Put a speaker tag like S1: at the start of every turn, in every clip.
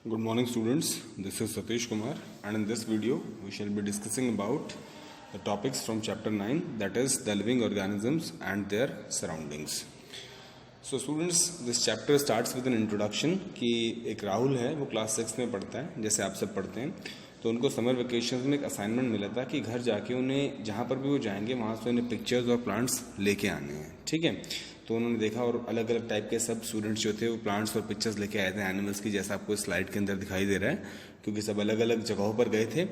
S1: Good morning students, this is Satish Kumar and in this video we shall be discussing about the topics from chapter 9, that is the living organisms and their surroundings. So students, this chapter starts with an introduction कि एक राहुल है वो class 6 में पढ़ता है जैसे आप सब पढ़ते हैं, तो उनको समर वेकेशन में एक असाइनमेंट मिला था कि घर जाके उन्हें जहाँ पर भी वो जाएंगे वहाँ से उन्हें पिक्चर्स और प्लांट्स लेके आने हैं, ठीक है। तो उन्होंने देखा और अलग अलग टाइप के सब स्टूडेंट्स जो थे वो प्लांट्स और पिक्चर्स लेके आए थे एनिमल्स की, जैसा आपको स्लाइड के अंदर दिखाई दे रहा है, क्योंकि सब अलग अलग जगहों पर गए थे।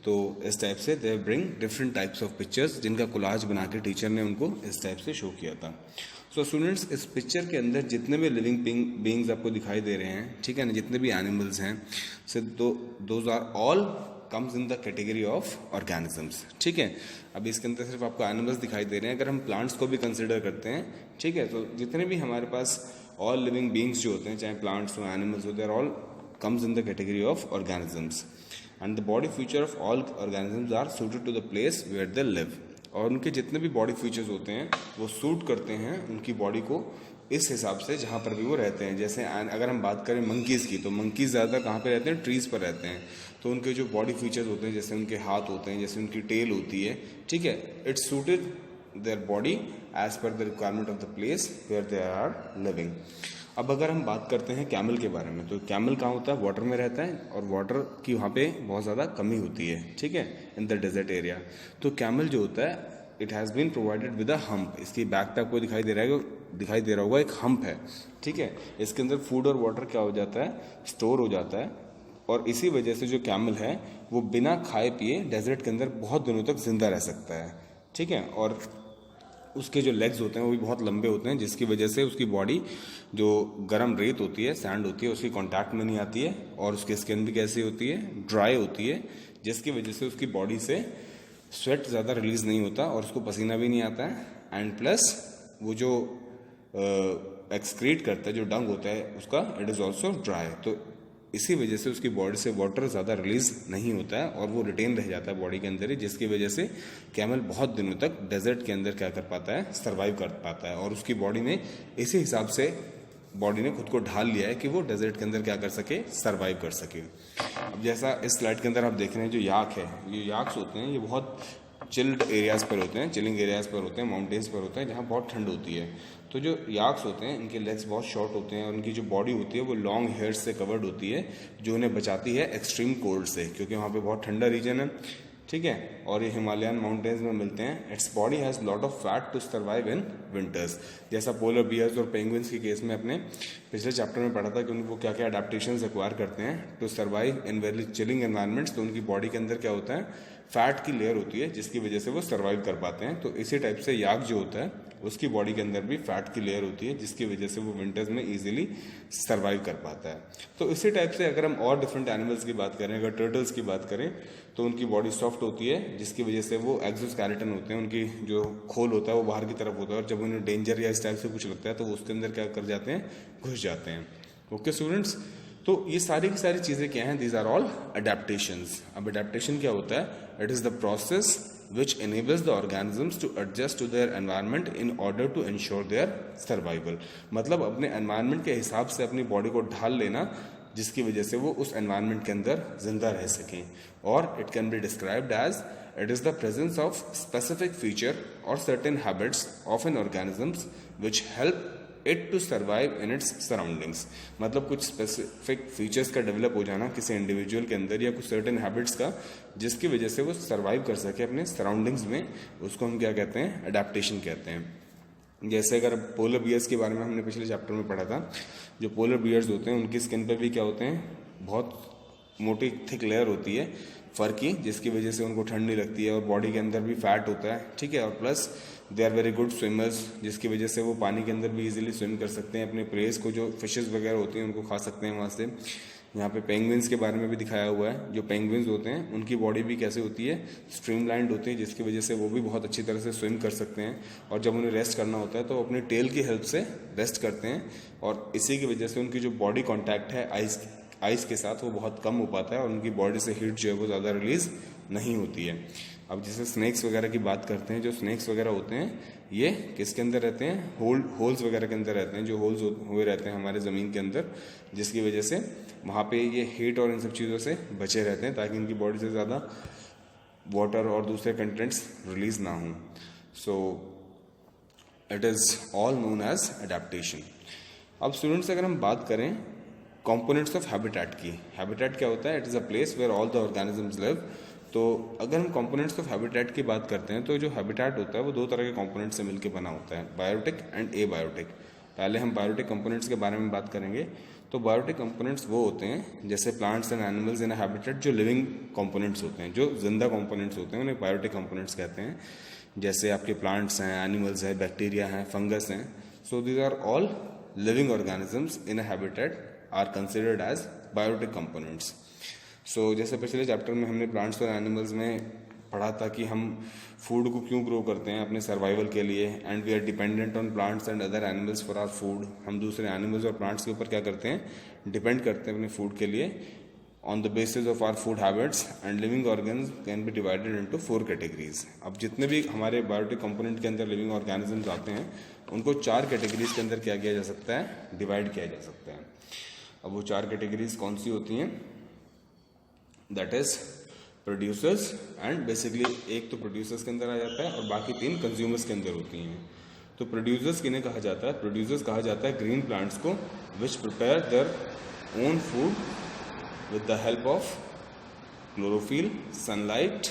S1: तो इस टाइप से they bring different types of pictures जिनका कोलाज बना के टीचर ने उनको इस टाइप से शो किया था। सो स्टूडेंट्स, इस पिक्चर के अंदर जितने भी लिविंग बीइंग्स आपको दिखाई दे रहे हैं, ठीक है ना, जितने भी एनिमल्स हैं, so those are all comes in the category of organisms, ठीक है। अब इसके अंदर सिर्फ आपको एनिमल्स दिखाई दे रहे हैं, अगर हम प्लांट्स को भी कंसिडर करते हैं, ठीक है, तो जितने भी हमारे पास ऑल लिविंग बीइंग्स जो होते हैं, चाहे प्लांट्स हो एनिमल्स हो, they are all comes in the category of organisms and the body feature of all organisms are suited to the place where they live. और उनके जितने भी बॉडी फीचर्स होते हैं वो सूट करते हैं उनकी बॉडी को इस हिसाब से जहाँ पर भी वो रहते हैं। जैसे अगर हम बात करें मंकीज़ की, तो मंकीज़ ज़्यादा कहाँ पे रहते हैं, ट्रीज़ पर रहते हैं। तो उनके जो बॉडी फीचर्स होते हैं, जैसे उनके हाथ होते हैं, जैसे उनकी टेल होती है, ठीक है, it's suited their body as per the requirement of the place where they are living. अब अगर हम बात करते हैं कैमल के बारे में, तो कैमल कहाँ होता है, वाटर में रहता है और वाटर की वहाँ पे बहुत ज़्यादा कमी होती है, ठीक है, इन द डेजर्ट एरिया। तो कैमल जो होता है it has been provided with a hump. इसकी बैक पे आपको दिखाई दे रहा होगा एक हम्प है, ठीक है। इसके अंदर फूड और वाटर क्या हो जाता है, स्टोर हो जाता है, और इसी वजह से जो कैमल है वो बिना खाए पिए डेजर्ट के अंदर बहुत दिनों तक जिंदा रह सकता है, ठीक है। और उसके जो लेग्स होते हैं वो भी बहुत लंबे होते हैं, जिसकी वजह से उसकी बॉडी जो गर्म रेत होती है, सैंड होती है, उसकी कांटेक्ट में नहीं आती है, और उसकी स्किन भी कैसी होती है, ड्राई होती है, जिसकी वजह से उसकी बॉडी से स्वेट ज़्यादा रिलीज नहीं होता और उसको पसीना भी नहीं आता है। एंड प्लस वो जो एक्सक्रीट करता है, जो डंग होता है उसका, इट इज़ ऑल्सो ड्राई। तो इसी वजह से उसकी बॉडी से वाटर ज़्यादा रिलीज नहीं होता है और वो रिटेन रह जाता है बॉडी के अंदर ही, जिसकी वजह से कैमल बहुत दिनों तक डेजर्ट के अंदर क्या कर पाता है, सर्वाइव कर पाता है। और उसकी बॉडी ने इसी हिसाब से बॉडी ने खुद को ढाल लिया है कि वो डेजर्ट के अंदर क्या कर सके, सर्वाइव कर सके। अब जैसा इस स्लाइड के अंदर आप देख रहे हैं, जो याक है, ये याक्स होते हैं, ये बहुत चिल्ड एरियाज़ पर होते हैं, चिलिंग एरियाज़ पर होते हैं, माउंटेन्स पर होते हैं जहाँ बहुत ठंड होती है। तो जो याक्स होते हैं इनके लेग्स बहुत शॉर्ट होते हैं और उनकी जो बॉडी होती है वो लॉन्ग हेयर्स से कवर्ड होती है, जो उन्हें बचाती है एक्सट्रीम कोल्ड से, क्योंकि वहाँ पे बहुत ठंडा रीजन है, ठीक है, और ये हिमालयन माउंटेन्स में मिलते हैं। Its body has lot of fat to survive in winters, जैसा पोलर बियर्स और पेंगुइन्स के केस में अपने पिछले चैप्टर में पढ़ा था कि उनको क्या क्या अडेप्टेशंस एक्वायर करते हैं to survive in very chilling environments. तो उनकी बॉडी के अंदर क्या होता है, फैट की लेयर होती है, जिसकी वजह से वो सर्वाइव कर पाते हैं। तो इसी टाइप से याक जो होता है उसकी बॉडी के अंदर भी फैट की लेयर होती है, जिसकी वजह से वो विंटर्स में इजीली सर्वाइव कर पाता है। तो इसी टाइप से अगर हम और डिफरेंट एनिमल्स की बात करें, अगर टर्टल्स की बात करें, तो उनकी बॉडी सॉफ्ट होती है, जिसकी वजह से वो एक्सोस्केलेटन होते हैं, उनकी जो खोल होता है वो बाहर की तरफ होता है, और जब उन्हें डेंजर या इस टाइप से कुछ लगता है तो वो उसके अंदर क्या कर जाते हैं, घुस जाते हैं। ओके स्टूडेंट्स, तो ये सारी की सारी चीज़ें क्या हैं, दीज आर ऑल अडेप्टेशंस। अब अडेप्टेशन क्या होता है, it is the process which enables the organisms to adjust to their environment in order to ensure their survival। मतलब अपने environment के हिसाब से अपनी बॉडी को ढाल लेना, जिसकी वजह से वो उस environment के अंदर जिंदा रह सकें। और it can be described as it is the presence of specific feature or certain habits of an organisms which help it to survive in its surroundings. मतलब कुछ स्पेसिफिक फीचर्स का डेवलप हो जाना किसी इंडिविजुअल के अंदर, या कुछ सर्टेन हैबिट्स का, जिसकी वजह से वो सर्वाइव कर सके अपने सराउंडिंग्स में, उसको हम क्या कहते हैं, अडेप्टेशन कहते हैं। जैसे अगर पोलर बियर्स के बारे में हमने पिछले चैप्टर में पढ़ा था, जो पोलर बियर्स होते हैं उनकी स्किन पर भी क्या होते हैं, बहुत मोटी थिक लेयर होती है फर की, जिसकी वजह से उनको ठंड नहीं लगती है, और बॉडी के अंदर भी फैट होता है, ठीक है, और plus they are very good swimmers, जिसकी वजह से वो पानी के अंदर भी इजीली स्विम कर सकते हैं, अपने प्रेस को, जो फिशेस वगैरह होती हैं उनको खा सकते हैं वहाँ से। यहाँ पे पेंगुइन्स के बारे में भी दिखाया हुआ है, जो पेंगुइन्स होते हैं उनकी बॉडी भी कैसे होती है, स्ट्रीमलाइंड होती है, जिसकी वजह से वो भी बहुत अच्छी तरह से स्विम कर सकते हैं। और जब उन्हें रेस्ट करना होता है तो अपने टेल की हेल्प से रेस्ट करते हैं, और इसी की वजह से उनकी जो बॉडी कॉन्टैक्ट है आइस के साथ वो बहुत कम हो पाता है, और उनकी बॉडी से हीट जो है वो ज़्यादा रिलीज नहीं होती है। अब जैसे स्नैक्स वगैरह की बात करते हैं, जो स्नैक्स वगैरह होते हैं ये किसके अंदर रहते हैं, होल्स वगैरह के अंदर रहते हैं, जो होल्स हुए रहते हैं हमारे ज़मीन के अंदर, जिसकी वजह से वहाँ पे ये हीट और इन सब चीज़ों से बचे रहते हैं ताकि इनकी बॉडी से ज़्यादा वाटर और दूसरे कंटेंट्स रिलीज ना हों. So it is all known as adaptation. अब स्टूडेंट्स अगर हम बात करें कंपोनेंट्स ऑफ हैबिटेट की, हैबिटेट क्या होता है, it is a place where all the organisms live. तो अगर हम कंपोनेंट्स ऑफ हैबिटेट की बात करते हैं तो जो हैबिटेट होता है वो दो तरह के कंपोनेंट्स से मिलकर बना होता है, बायोटिक एंड एबायोटिक. पहले हम बायोटिक कंपोनेंट्स के बारे में बात करेंगे. तो बायोटिक कंपोनेंट्स वो होते हैं जैसे plants and animals in habitat, जो लिविंग कंपोनेंट्स होते हैं, जो जिंदा कंपोनेंट्स होते हैं, उन्हें बायोटिक कंपोनेंट्स कहते हैं. जैसे आपके प्लांट्स हैं, एनिमल्स हैं, बैक्टीरिया हैं, फंगस हैं. So these are all living organisms in a habitat are considered as biotic components. So जैसे पिछले चैप्टर में हमने प्लांट्स और एनिमल्स में पढ़ा था कि हम फूड को क्यों ग्रो करते हैं अपने सर्वाइवल के लिए, and we are dependent on plants and other animals for our food. हम दूसरे एनिमल्स और प्लांट्स के ऊपर क्या करते हैं, डिपेंड करते हैं अपने फूड के लिए on the basis of our food habits. And living organs can be divided into 4 categories. अब जितने भी हमारे बायोटिक कंपोनेंट के अंदर लिविंग ऑर्गेनिजम्स आते हैं उनको 4 कैटेगरीज के अंदर क्या किया जा सकता है, डिवाइड किया जा सकता है. अब वो 4 कैटेगरीज कौन सी होती हैं, that is producers and basically एक तो प्रोड्यूसर्स के अंदर आ जाता है और बाकी 3 कंज्यूमर्स के अंदर होती हैं. तो प्रोड्यूसर्स किन्हें कहा जाता है, प्रोड्यूसर्स कहा जाता है ग्रीन प्लांट्स को which prepare their own food with the help of chlorophyll, sunlight,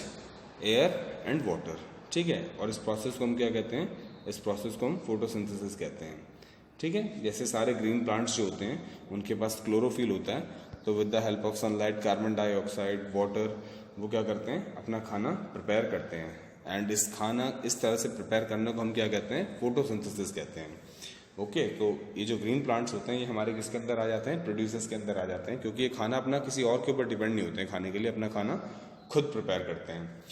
S1: air and water. ठीक है, और इस प्रोसेस को हम क्या कहते हैं, इस प्रोसेस को हम फोटोसिंथेसिस कहते हैं. ठीक है, जैसे सारे ग्रीन प्लांट्स जो होते हैं उनके पास क्लोरोफिल होता है, तो with the help of sunlight, carbon dioxide, water, वो क्या करते हैं, अपना खाना प्रिपेयर करते हैं. एंड इस खाना इस तरह से प्रिपेयर करने को हम क्या कहते हैं, फोटोसिंथेसिस कहते हैं. ओके, तो ये जो ग्रीन प्लांट्स होते हैं ये हमारे किसके अंदर आ जाते हैं, प्रोड्यूसर्स के अंदर आ जाते हैं, क्योंकि ये खाना अपना किसी और के ऊपर डिपेंड नहीं होते हैं खाने के लिए, अपना खाना खुद प्रिपेयर करते हैं.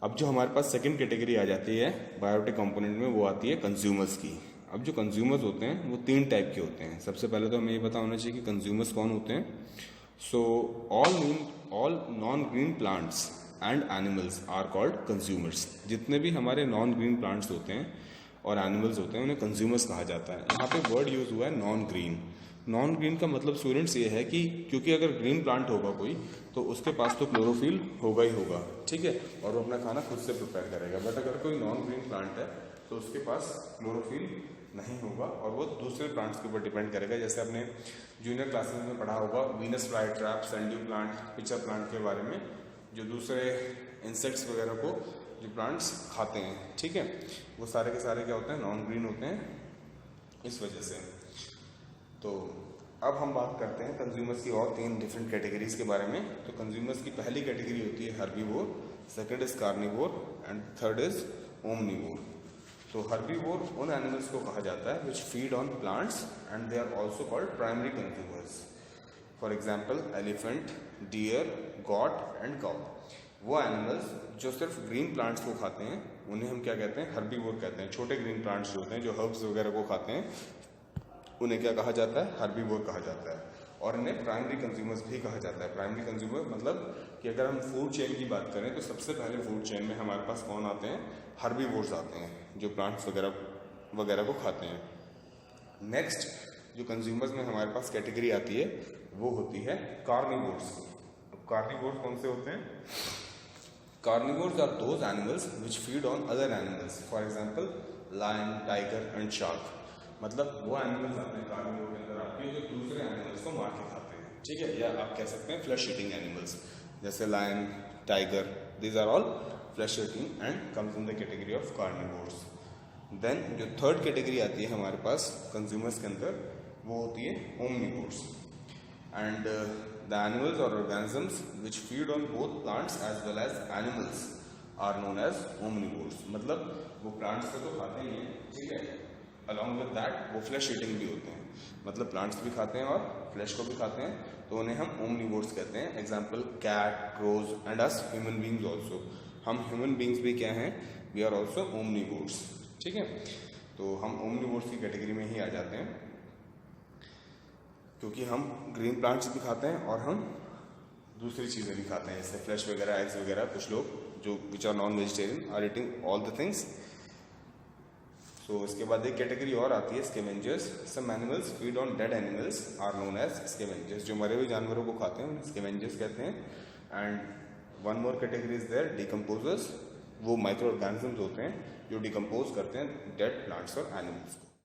S1: अब जो हमारे पास सेकेंड कैटेगरी आ जाती है बायोटिक कंपोनेंट में, वो आती है कंज्यूमर्स की. अब जो कंज्यूमर्स होते हैं वो 3 टाइप के होते हैं. सबसे पहले तो हमें ये पता होना चाहिए कि कंज्यूमर्स कौन होते हैं. So all non green plants and animals are called consumers. जितने भी हमारे नॉन ग्रीन प्लांट्स होते हैं और एनिमल्स होते हैं उन्हें कंज्यूमर्स कहा जाता है. यहाँ पे वर्ड यूज हुआ है नॉन ग्रीन. नॉन ग्रीन का मतलब स्टूडेंट्स ये है कि क्योंकि अगर ग्रीन प्लांट होगा कोई तो उसके पास तो क्लोरोफिल होगा ही होगा, ठीक है, और वो अपना खाना खुद से प्रिपेयर करेगा. बट अगर कोई नॉन ग्रीन प्लांट है तो उसके पास क्लोरोफिल नहीं होगा और वो दूसरे प्लांट्स के ऊपर डिपेंड करेगा. जैसे आपने जूनियर क्लासेस में पढ़ा होगा Venus fly trap, sundew plant, pitcher plant के बारे में, जो दूसरे इंसेक्ट्स वगैरह को जो प्लांट्स खाते हैं. ठीक है, वो सारे के सारे क्या होते हैं, नॉन ग्रीन होते हैं इस वजह से. तो अब हम बात करते हैं कंज्यूमर्स की और 3 डिफरेंट कैटेगरीज के बारे में. तो कंज्यूमर्स की पहली कैटेगरी होती है herbivore, second is carnivore and third is omnivore. तो हर्बीवोर उन एनिमल्स को कहा जाता है which feed on plants and they are also called primary consumers. For example elephant, deer, goat and cow. वो एनिमल्स जो सिर्फ ग्रीन प्लांट्स को खाते हैं उन्हें हम क्या कहते हैं, हर्बीवोर कहते हैं. छोटे ग्रीन प्लांट्स जो होते हैं, जो हर्ब्स वगैरह को खाते हैं, उन्हें क्या कहा जाता है, हर्बीवोर कहा जाता है. और इन्हें प्राइमरी कंज्यूमर्स भी कहा जाता है. प्राइमरी कंज्यूमर मतलब कि अगर हम फूड चेन की बात करें तो सबसे पहले फूड चेन में हमारे पास कौन आते हैं, हर्बीवोर्स आते हैं, जो प्लांट्स वगैरह को खाते हैं. नेक्स्ट जो कंज्यूमर्स में हमारे पास कैटेगरी आती है वो होती है कार्निवोर्स. अब कार्निवोर्स कौन से होते हैं, carnivores are those animals which feed on other animals. For example lion, tiger and shark. मतलब वो एनिमल्स आते हैं कार्निवोर के अंदर आपके जो दूसरे एनिमल्स को मार के खाते हैं. ठीक है, या आप कह सकते हैं फ्लैश ईटिंग एनिमल्स, जैसे lion, tiger, these are all flesh eating and comes in the category of carnivores. Then जो थर्ड कैटेगरी आती है हमारे पास कंज्यूमर्स के अंदर वो होती है ओमनीवोर्स. एंड द एनिमल्स और organisms which feed on both plants as well as animals are known as omnivores. मतलब वो प्लांट्स को तो खाते ही हैं, ठीक है, अलॉन्ग विद दैट वो फ्लैश ईटिंग भी होते हैं. मतलब प्लांट्स भी खाते हैं और फ्लैश को भी खाते हैं, तो उन्हें हम ओमनीवोर्स कहते हैं. Example cat, crows and us human beings also. हम ह्यूमन बींग्स भी क्या हैं, वी आर ऑल्सो ओमनीवोर्स. ठीक है, तो हम ओमनीवोर्स की कैटेगरी में ही आ जाते हैं क्योंकि हम ग्रीन प्लांट्स भी खाते हैं और हम दूसरी चीज़ें भी खाते हैं, जैसे फ्लैश वगैरह, एग्स वगैरह. कुछ लोग जो which are non vegetarian are eating all the things so इसके बाद एक कैटेगरी और आती है scavengers. Some animals feed on dead animals are known as scavengers, जो मरे हुए जानवरों को खाते हैं उन्हें स्कैवेंजर्स कहते हैं। And one more category is there decomposers, वो माइक्रो ऑर्गेनिजम्स होते हैं जो डिकम्पोज करते हैं डेड प्लांट्स और एनिमल्स को।